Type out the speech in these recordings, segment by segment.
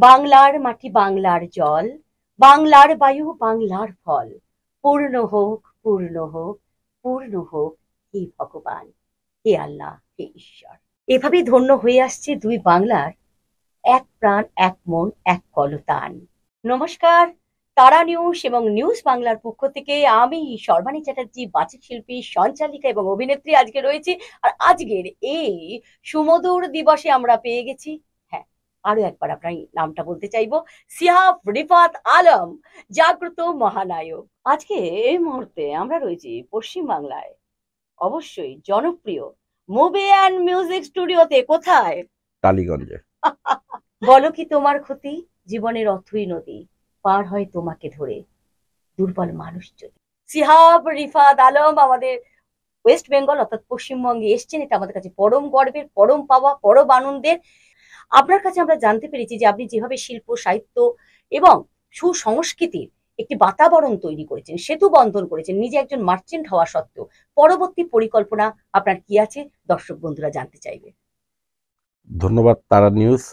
বাংলার মাটি বাংলার জল, বাংলার বায়ু বাংলার ফল, পূর্ণ হোক পূর্ণ হোক পূর্ণ হোক, হে ভগবান, হে আল্লাহ, হে ঈশ্বর। এভাবেই ধন্য হয়ে আসছে দুই বাংলার এক প্রাণ এক মন এক কলতান। নমস্কার, তারা নিউজ এবং নিউজ বাংলার পক্ষ থেকে আমি সর্বাণী চ্যাটার্জি, বাচিক শিল্পী, সঞ্চালিকা এবং অভিনেত্রী আজকে রয়েছি। আর আজকের এই সুমধুর দিবসে আমরা পেয়ে গেছি, হ্যাঁ, আরো একবার আপনার নামটা বলতে চাইবো, সিহাব রিফাত আলম, জাগ্রত মহানায়ক। আজকে এই মুহূর্তে আমরা রয়েছি পশ্চিম বাংলায়, অবশ্যই জনপ্রিয় মুভি অ্যান্ড মিউজিক স্টুডিওতে। কোথায়? টালিগঞ্জে। বলো কি তোমার ক্ষতি, জীবনের অথই নদী পার হয় তোমাকে ধরে, দুর্বল মানুষ যদি। সিহাব রিফাত আলম আমাদের ওয়েস্ট বেঙ্গল অর্থাৎ পশ্চিমবঙ্গে এসছেন, এটা আমাদের কাছে পরম গর্বের, পরম পাওয়া, পরম আনন্দের। আপনার কাছে আমরা জানতে পেরেছি যে আপনি যেভাবে শিল্প সাহিত্য এবং সুসংস্কৃতির একটি বাতাবরণ তৈরি করেছেন, সেতু বন্ধন করেছেন, নিজে একজন মার্চেন্ট হওয়া সত্ত্বেও পরবর্তী পরিকল্পনা আপনার কি আছে, দর্শক বন্ধুরা জানতে চাইবে। ধন্যবাদ তারা নিউজ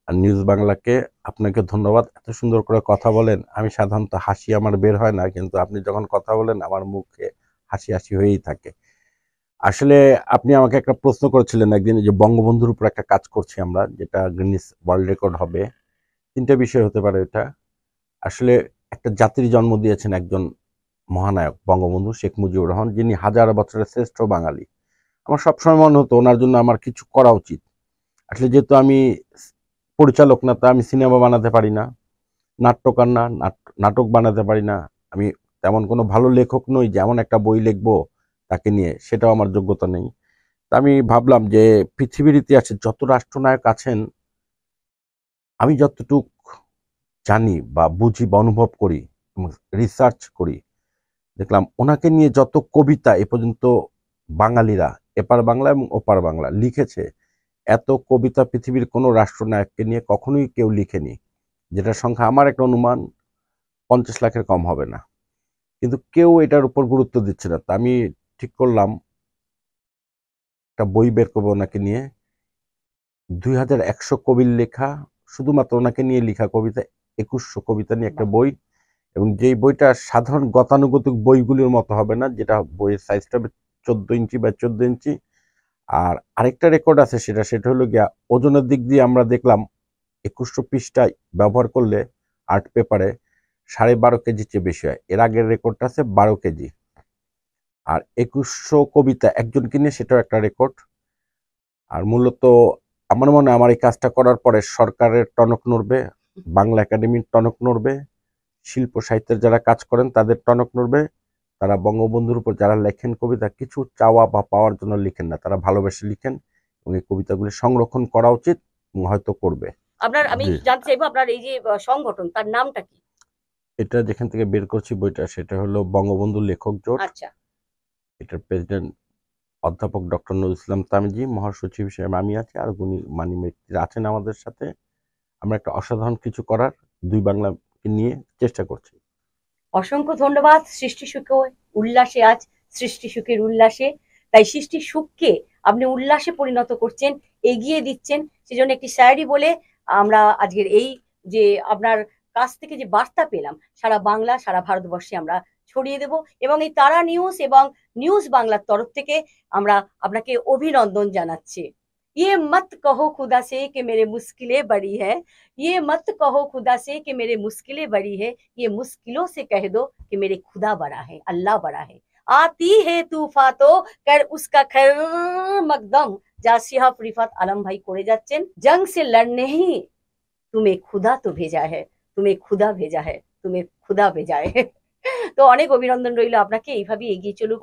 আর নিউজ বাংলাকে। আপনাকে ধন্যবাদ, এত সুন্দর করে কথা বলেন। আমি সাধারণত হাসি আমার বের হয় না, কিন্তু আপনি যখন কথা বলেন আমার মুখে হাসি হাসি হয়েই থাকে। আসলে আপনি আমাকে একটা প্রশ্ন করেছিলেন একদিন, যে বঙ্গবন্ধুর উপর একটা কাজ করছি আমরা, যেটা গিনেস ওয়ার্ল্ড রেকর্ড হবে। তিনটা বিষয় হতে পারে এটা। আসলে একটা জাতির জন্ম দিয়েছেন একজন মহানায়ক, বঙ্গবন্ধু শেখ মুজিবুর রহমান, যিনি হাজার বছরের শ্রেষ্ঠ বাঙালি। আমার সবসময় মনে হতো ওনার জন্য আমার কিছু করা উচিত। আসলে যেহেতু আমি পরিচালক না, তা আমি সিনেমা বানাতে পারি না, নাট্যকার না, নাটক বানাতে পারি না, আমি তেমন কোনো ভালো লেখক নই যে এমন একটা বই লিখবো তাকে নিয়ে, সেটাও আমার যোগ্যতা নেই। তা আমি ভাবলাম যে পৃথিবীর ইতিহাসে যত রাষ্ট্রনায়ক আছেন, আমি যতটুক জানি বা বুঝি বা অনুভব করি, রিসার্চ করি, দেখলাম ওনাকে নিয়ে যত কবিতা এ পর্যন্ত বাঙালিরা, এপার বাংলা এবং ওপার বাংলা লিখেছে, এত কবিতা পৃথিবীর কোনো রাষ্ট্রনায়ককে নিয়ে কখনোই কেউ লিখেনি। যেটার সংখ্যা আমার একটা অনুমান 50 লাখের কম হবে না, কিন্তু কেউ এটার উপর গুরুত্ব দিচ্ছে না। তা আমি ঠিক করলাম একটা বই বের করবো ওনাকে নিয়ে। 2100 কবির লেখা, শুধুমাত্র ওনাকে নিয়ে লেখা কবিতা, 2100 কবিতা নিয়ে একটা বই। এবং যেই বইটা সাধারণ গতানুগতিক বইগুলির মতো হবে না, যেটা বইয়ের সাইজটা হবে 14 ইঞ্চি বা 14 ইঞ্চি। আর আরেকটা রেকর্ড আছে, সেটা হলো গিয়া ওজনের দিক দিয়ে আমরা দেখলাম 2100 পৃষ্ঠায় ব্যবহার করলে আর্ট পেপারে 12.5 কেজি চেয়ে বেশি হয়। এর আগের রেকর্ডটা আছে 12 কেজি। আর 2100 কবিতা একজনকে নিয়ে, সেটাও একটা রেকর্ড। আর মূলত আমার মনে হয় আমার এই কাজটা করার পরে সরকারের টনক নড়বে, বাংলা একাডেমির টনক নড়বে, শিল্প সাহিত্যের যারা কাজ করেন তাদের টনক নড়বে। তারা বঙ্গবন্ধুর উপর যারা লেখেন কবিতা, কিছু চাওয়া বা পাওয়ার জন্য লিখেন না, তারা ভালোবেসে লিখেন, এবং এই কবিতাগুলি সংরক্ষণ করা উচিত এবং হয়তো করবে। আমি জানতে চাইবো আপনার এই যে সংগঠন, তার নামটা কি? এটা যেখান থেকে বের করছি বইটা, সেটা হলো বঙ্গবন্ধু লেখক জোট। আচ্ছা, এটার প্রেসিডেন্ট অধ্যাপক ডক্টর নজরুল ইসলাম তামিজি, মহাসচিব হিসেবে আমি আছি, আর গুণী মানি ব্যক্তিরা আছেন আমাদের সাথে। আমরা একটা অসাধারণ কিছু করার দুই বাংলাকে নিয়ে চেষ্টা করছি। অসংখ্য ধন্যবাদ। সৃষ্টি সুখে উল্লাসে, আজ সৃষ্টি সুখের উল্লাসে, তাই সৃষ্টি সুখকে আপনি উল্লাসে পরিণত করছেন, এগিয়ে দিচ্ছেন। সেজন্য একটি শায়রি বলে আমরা আজকের এই যে আপনার কাছ থেকে যে বার্তা পেলাম, সারা বাংলা সারা ভারতবর্ষে আমরা ছড়িয়ে দেব। এবং এই তারা নিউজ এবং নিউজ বাংলার তরফ থেকে আমরা আপনাকে অভিনন্দন জানাচ্ছি। ये मत कहो खुदा से कि मेरे मुश्किलें बड़ी है, ये मत कहो खुदा से कि मेरे मुश्किलें बड़ी है, ये मुश्किलों से कह दो कि मेरे खुदा बड़ा है, अल्लाह बड़ा है। आती है तूफा तो कर उसका खैर मकदम, যা সিহাব রিফাত আলম ভাই করে যাচ্ছেন। जंग से लड़ने ही तुम्हें खुदा तो भेजा है, तुम्हें खुदा भेजा है, तुम्हें खुदा भेजा है। তো অনেক অভিনন্দন রইল আপনাকে, এইভাবেই এগিয়ে চলুক